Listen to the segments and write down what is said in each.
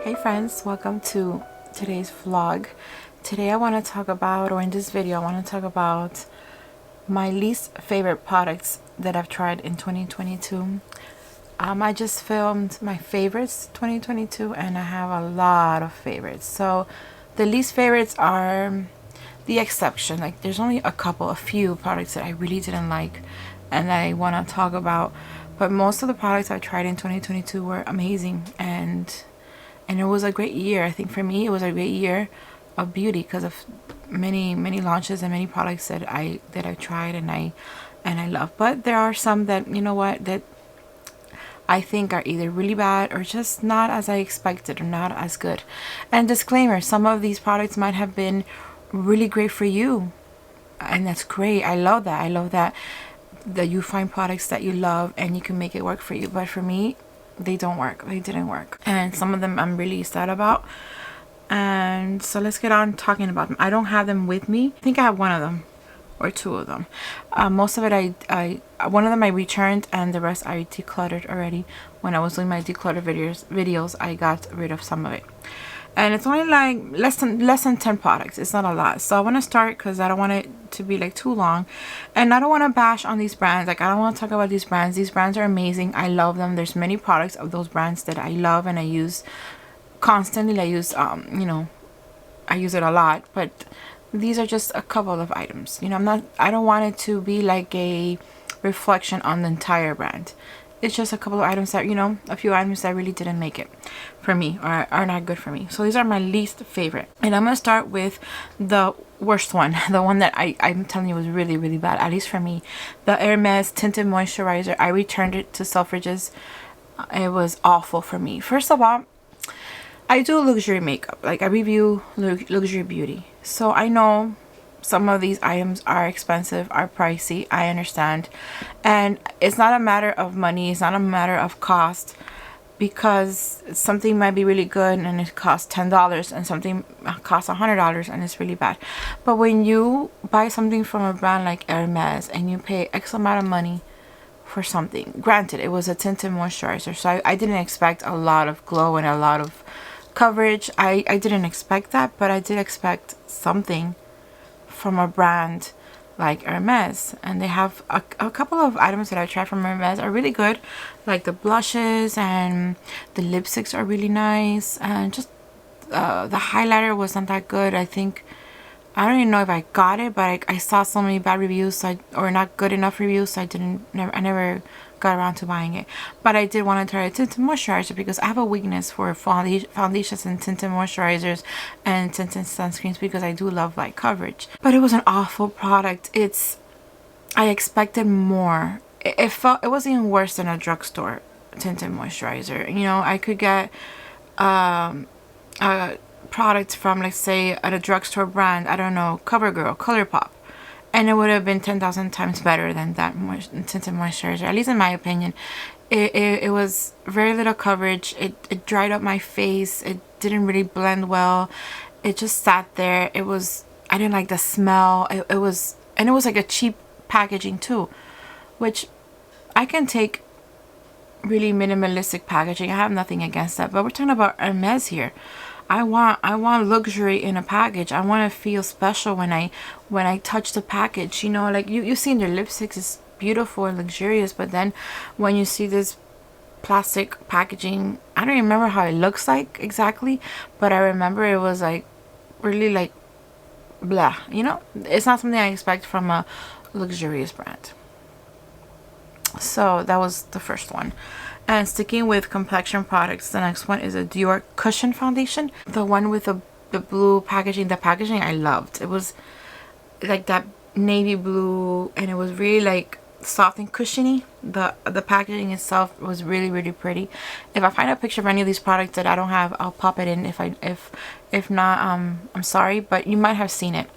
Hey friends, welcome to today's vlog. Today I want to talk about, or in this video I want to talk about my least favorite products that I've tried in 2022. I just filmed my favorites 2022 and I have a lot of favorites. So the least favorites are the exception. Like there's only a few products that I really didn't like and I want to talk about. But most of the products I tried in 2022 were amazing and it was a great year. I think for me it was a great year of beauty because of many launches and many products that I tried and I love. But there are some that, you know what, that I think are either really bad or just not as I expected or not as good. And disclaimer, some of these products might have been really great for you and that's great. I love that. I love that you find products that you love and you can make it work for you. But for me, they don't work. They didn't work. And some of them I'm really sad about. And so let's get on talking about them. I don't have them with me. I think I have one of them or two of them. Most of it one of them I returned and the rest I decluttered already. When I was doing my declutter videos, I got rid of some of it. And it's only like less than 10 products. It's not a lot. So I want to start because I don't want it to be like too long. And I don't want to bash on these brands. Like I don't want to talk about these brands. These brands are amazing. I love them. There's many products of those brands that I love and I use constantly. I use I use it a lot. But these are just a couple of items. You know, I don't want it to be like a reflection on the entire brand. It's just a couple of items that, you know, a few items that really didn't make it for me or are not good for me. So these are my least favorite. And I'm going to start with the worst one. The one that I'm telling you was really, really bad, at least for me. The Hermes Tinted Moisturizer. I returned it to Selfridges. It was awful for me. First of all, I do luxury makeup. Like I review luxury beauty. So I know some of these items are expensive, are pricey. I understand. And it's not a matter of money. It's not a matter of cost. Because something might be really good and it costs $10 and something costs $100 and it's really bad. But when you buy something from a brand like Hermes and you pay X amount of money for something, granted it was a tinted moisturizer, so I didn't expect a lot of glow and a lot of coverage. I didn't expect that, but I did expect something from a brand like Hermes. And they have a couple of items that I tried from Hermes are really good, like the blushes and the lipsticks are really nice, and just the highlighter was not that good. I think I don't even know if I got it, but I saw so many bad reviews, or not good enough reviews, so I never got around to buying it. But I did want to try a tinted moisturizer because I have a weakness for foundations and tinted moisturizers and tinted sunscreens because I do love light coverage. But it was an awful product. I expected more. It was even worse than a drugstore tinted moisturizer. You know, I could get products from, let's say, at a drugstore brand, I don't know, CoverGirl, ColourPop, and it would have been 10,000 times better than that tinted moisturizer, at least in my opinion. It was very little coverage. It dried up my face. It didn't really blend well. It just sat there. I didn't like the smell. It was like a cheap packaging too, which I can take really minimalistic packaging. I have nothing against that, but we're talking about Hermes here. I want luxury in a package. I want to feel special when I touch the package. You know, like you see in their lipsticks, it's beautiful and luxurious, but then when you see this plastic packaging, I don't remember how it looks like exactly, but I remember it was like really like blah. You know, it's not something I expect from a luxurious brand. So that was the first one. And sticking with complexion products, the next one is a Dior Cushion Foundation. The one with the blue packaging. The packaging I loved. It was like that navy blue and it was really like soft and cushiony. The packaging itself was really, really pretty. If I find a picture of any of these products that I don't have, I'll pop it in. If not, I'm sorry, but you might have seen it.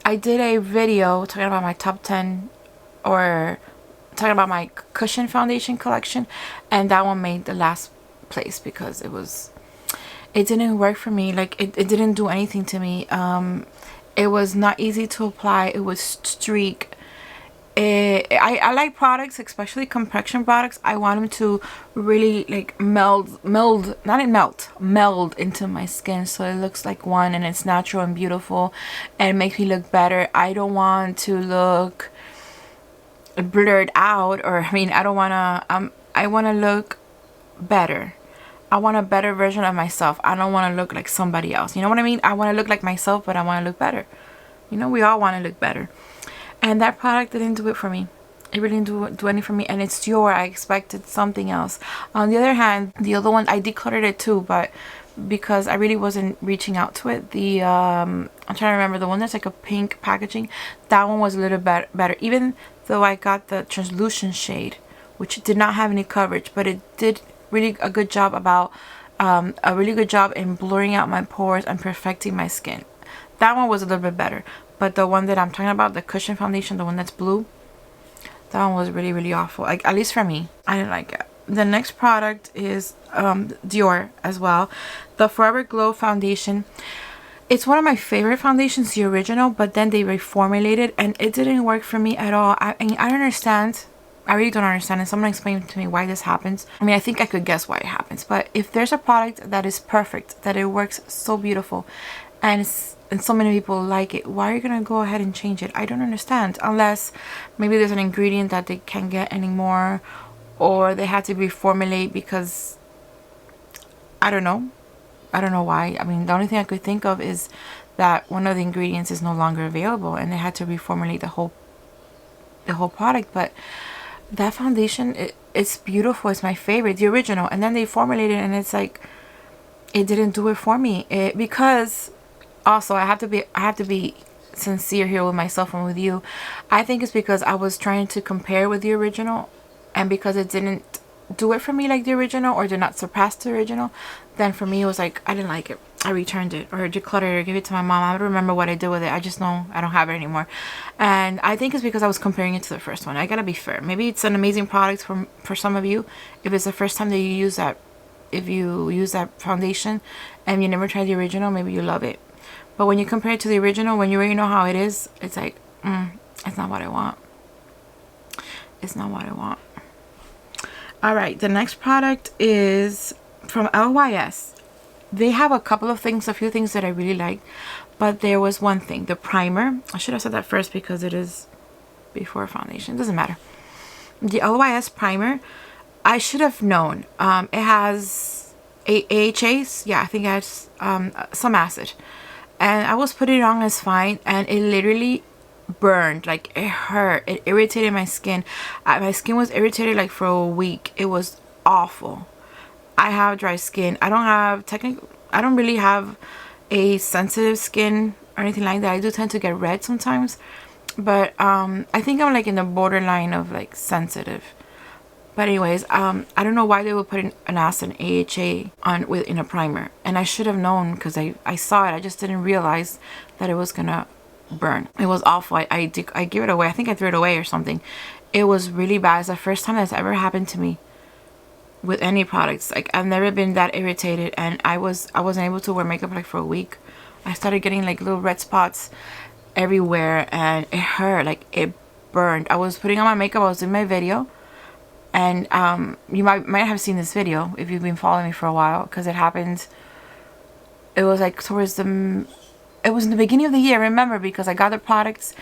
I did a video talking about my top 10 or talking about my cushion foundation collection, and that one made the last place because it didn't work for me. Like it didn't do anything to me. It was not easy to apply. It was streak. I like products, especially complexion products. I want them to really like meld into my skin, so it looks like one and it's natural and beautiful and makes me look better. I don't want to look blurred out, or I mean, I don't want to I want to look better. I want a better version of myself. I don't want to look like somebody else. You know what I mean? I want to look like myself, but I want to look better. You know, we all want to look better. And that product didn't do it for me. It really didn't do anything for me. And it's Dior. I expected something else. On the other hand, the other one, I decluttered it too, but because I really wasn't reaching out to it. The I'm trying to remember, the one that's like a pink packaging. That one was a little bit better. Even though I got the translucent shade, which did not have any coverage, but it did really a good job about in blurring out my pores and perfecting my skin. That one was a little bit better. But the one that I'm talking about, the cushion foundation, the one that's blue, that one was really, really awful. Like, at least for me, I didn't like it. The next product is Dior as well, the Forever Glow foundation. It's one of my favorite foundations, the original, but then they reformulated and it didn't work for me at all. I don't understand. I really don't understand, and someone explained to me why this happens. I mean, I think I could guess why it happens, but if there's a product that is perfect, that it works so beautiful, and so many people like it, why are you gonna go ahead and change it? I don't understand, unless maybe there's an ingredient that they can't get anymore, or they had to reformulate because I don't know why. I mean, the only thing I could think of is that one of the ingredients is no longer available and they had to reformulate the whole product. But that foundation, it's beautiful. It's my favorite, the original, and then they formulated and it's like it didn't do it for me. Because also I have to be sincere here with myself and with you. I think it's because I was trying to compare with the original, and because it didn't do it for me like the original, or did not surpass the original, then for me it was like I didn't like it. I returned it or decluttered it or gave it to my mom. I don't remember what I did with it. I just know I don't have it anymore. And I think it's because I was comparing it to the first one. I gotta be fair. Maybe it's an amazing product for some of you. If it's the first time that you use that, if you use that foundation and you never tried the original, maybe you love it. But when you compare it to the original, when you already know how it is, it's like, it's not what I want. It's not what I want. Alright, the next product is from LYS. They have a few things that I really like, but there was one thing, the primer. I should have said that first because it is before foundation. It doesn't matter. The LYS primer, I should have known. It has AHAs. Yeah, I think it has some acid. And I was putting it on as fine, and it literally burned. Like, it hurt. It irritated my skin. My skin was irritated like for a week. It was awful. I have dry skin. I don't really have a sensitive skin or anything like that. I do tend to get red sometimes, but I think I'm like in the borderline of like sensitive. But anyways, I don't know why they would put an acid AHA in a primer, and I should have known because I saw it. I just didn't realize that it was gonna burn. It was awful. I gave it away. I think I threw it away or something. It was really bad. It's the first time that's ever happened to me with any products. Like, I've never been that irritated, and I wasn't able to wear makeup like for a week. I started getting like little red spots everywhere, and it hurt. Like, it burned. I was putting on my makeup. I was in my video, and you might have seen this video if you've been following me for a while, because it happened. It was like it was in the beginning of the year. I remember, because I got the products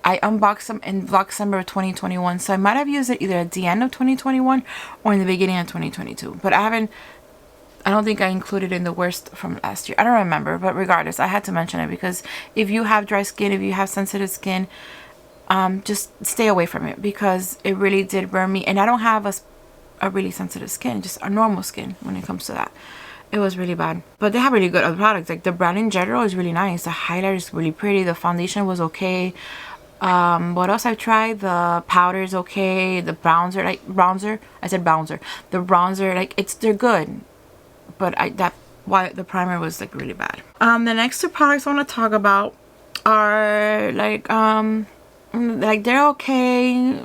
I unboxed them in Vlogcember of 2021. So I might have used it either at the end of 2021 or in the beginning of 2022. But I don't think I included it in the worst from last year. I don't remember, but regardless, I had to mention it because if you have dry skin, if you have sensitive skin, just stay away from it, because it really did burn me. And I don't have a really sensitive skin, just a normal skin when it comes to that. It was really bad. But they have really good other products. Like, the brand in general is really nice. The highlighter is really pretty. The foundation was okay. What else I've tried? The powder is okay. The bronzer, the bronzer, like, they're good, but the primer was like really bad. The next two products I want to talk about are like they're okay,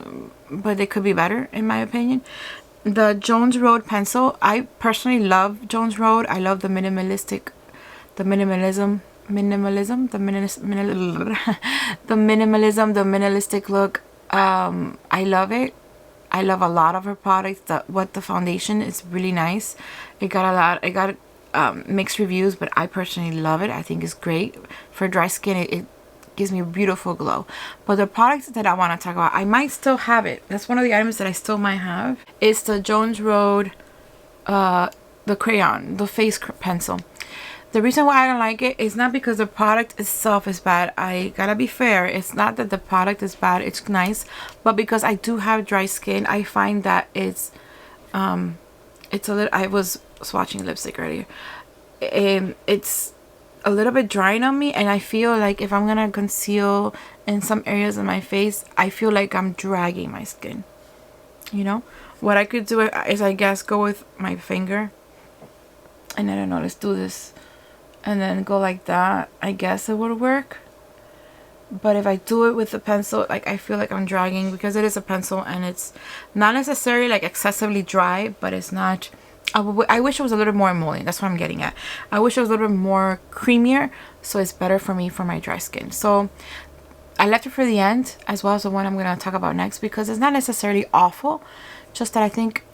but they could be better in my opinion. The Jones Road pencil. I personally love Jones Road. I love the minimalism minimalism, the minimalistic look. I love it. I love a lot of her products. The foundation is really nice. It got mixed reviews, but I personally love it. I think it's great for dry skin. It gives me a beautiful glow. But the products that I want to talk about, I might still have it. That's one of the items that I still might have. It's the Jones Road, the crayon, the face pencil. The reason why I don't like it is not because the product itself is bad. I gotta be fair. It's not that the product is bad. It's nice, but because I do have dry skin, I find that it's a little. I was swatching lipstick earlier. It's a little bit drying on me, and I feel like if I'm gonna conceal in some areas of my face, I feel like I'm dragging my skin. You know, what I could do is, I guess, go with my finger, and I don't know. Let's do this. And then go like that. I guess it would work. But if I do it with the pencil, like, I feel like I'm dragging, because it is a pencil and it's not necessarily like excessively dry, but it's not. I wish it was a little more emollient. That's what I'm getting at. I wish it was a little bit more creamier, so it's better for me for my dry skin. So I left it for the end, as well as the one I'm going to talk about next, because it's not necessarily awful, just that I think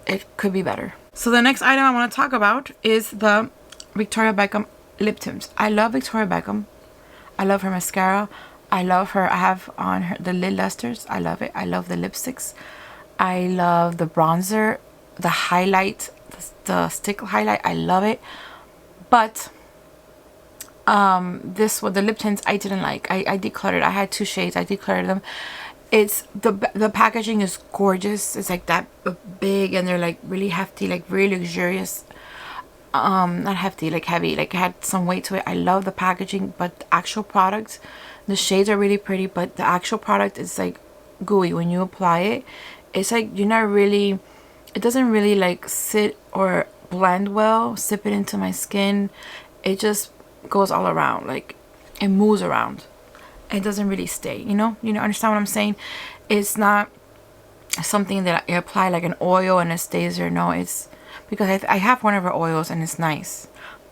it could be better. So the next item I want to talk about is the Victoria Beckham lip tints. I love Victoria Beckham. I love her mascara. I love her. I have on her the lid lusters. I love it. I love the lipsticks. I love the bronzer, the highlight, the stick highlight. I love it. But this one, the lip tints, I didn't like. I decluttered. I had 2 shades. I decluttered them. It's the packaging is gorgeous. It's like that big, and they're like really hefty, like really luxurious. Not hefty, like heavy, like it had some weight to it. I love the packaging, but the actual product, the shades are really pretty, but the actual product is like gooey. When you apply it, it's like you're not really, it doesn't really like sit or blend well, sip it into my skin. It just goes all around, like it moves around. It doesn't really stay, you know, understand what I'm saying? It's not something that I apply like an oil and it stays there. No, it's because I have one of her oils and it's nice,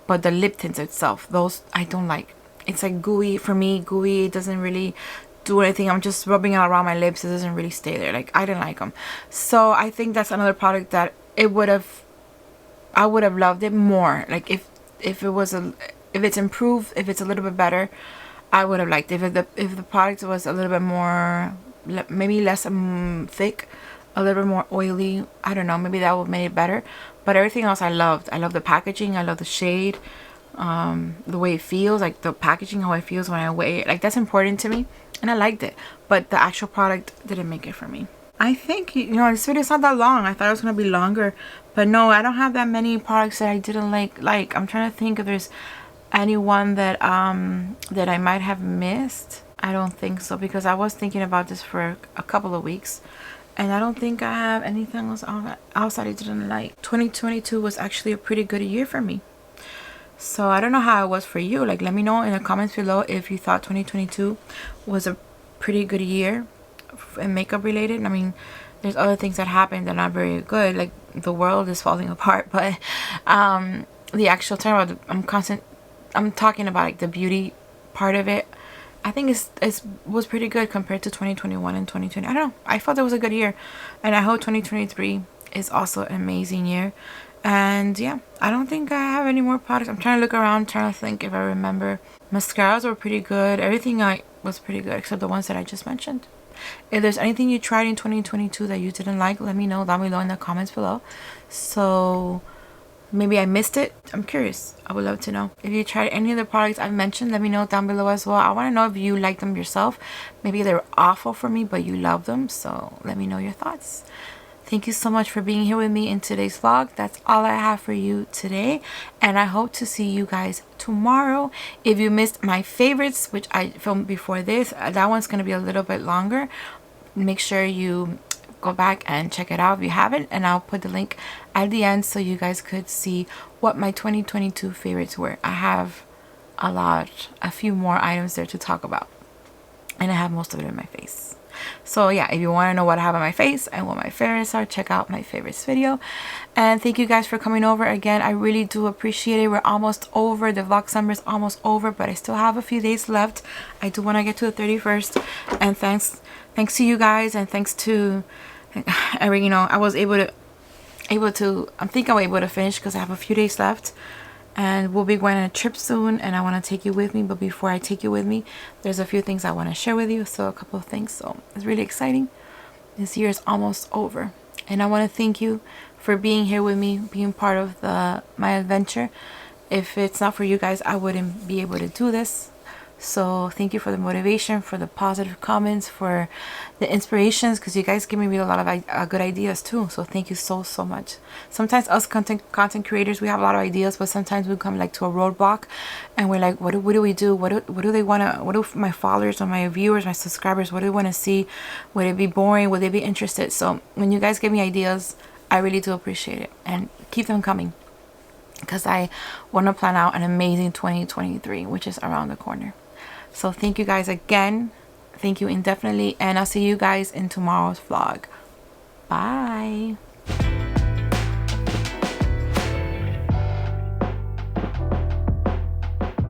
but the lip tints itself, those I don't like. It's like gooey for me. Gooey, it doesn't really do anything. I'm just rubbing it around my lips. It doesn't really stay there. Like, I didn't like them. So I think that's another product that I would have loved it more. Like if it's improved, if it's a little bit better, I would have liked it. If the product was a little bit more, maybe less thick, a little bit more oily, I don't know, maybe that would make it better. But everything else I loved. I love the packaging. I love the shade, the way it feels, like the packaging, how it feels when I wear it. Like, that's important to me, and I liked it. But the actual product didn't make it for me. I think, this video is not that long. I thought it was going to be longer, but no, I don't have that many products that I didn't like. I'm trying to think if there's anyone that that I might have missed. I don't think so, because I was thinking about this for a couple of weeks, and I don't think I have anything else outside I didn't like. 2022 was actually a pretty good year for me. So I don't know how it was for you. Like, let me know in the comments below if you thought 2022 was a pretty good year and makeup related. I mean, there's other things that happened that are not very good, like the world is falling apart, but the actual term, I'm talking about like the beauty part of it. I think it was pretty good compared to 2021 and 2020. I don't know. I thought it was a good year, and I hope 2023 is also an amazing year. And yeah, I don't think I have any more products. I'm trying to look around, trying to think if I remember. Mascaras were pretty good. Everything was pretty good except the ones that I just mentioned. If there's anything you tried in 2022 that you didn't like, let me know down below in the comments below. So maybe I missed it. I'm curious. I would love to know. If you tried any of the products I've mentioned, let me know down below as well. I want to know if you like them yourself. Maybe they were awful for me, but you love them. So let me know your thoughts. Thank you so much for being here with me in today's vlog. That's all I have for you today, and I hope to see you guys tomorrow. If you missed my favorites, which I filmed before this, that one's going to be a little bit longer. Make sure you go back and check it out if you haven't, and I'll put the link at the end so you guys could see what my 2022 favorites were. I have a few more items there to talk about, and I have most of it in my face. So yeah, if you want to know what I have on my face and what my favorites are, check out my favorites video. And thank you guys for coming over again. I really do appreciate it. We're almost over. The Vlogcember is almost over, but I still have a few days left. I do want to get to the 31st. And thanks to you guys, and thanks to you know, I was able to I think I was able to finish because I have a few days left. And we'll be going on a trip soon, and I want to take you with me. But before I take you with me, there's a few things I want to share with you. So a couple of things. So it's really exciting. This year is almost over, and I want to thank you for being here with me, being part of my adventure. If it's not for you guys, I wouldn't be able to do this. So thank you for the motivation, for the positive comments, for the inspirations, because you guys give me a lot of good ideas too. So thank you so much. Sometimes us content creators, we have a lot of ideas, but sometimes we come like to a roadblock, and we're like, what do we do? What do they want to? What do my followers or my viewers, my subscribers, what do they want to see? Would it be boring? Would they be interested? So when you guys give me ideas, I really do appreciate it, and keep them coming, because I want to plan out an amazing 2023, which is around the corner. So thank you guys again. Thank you indefinitely. And I'll see you guys in tomorrow's vlog. Bye.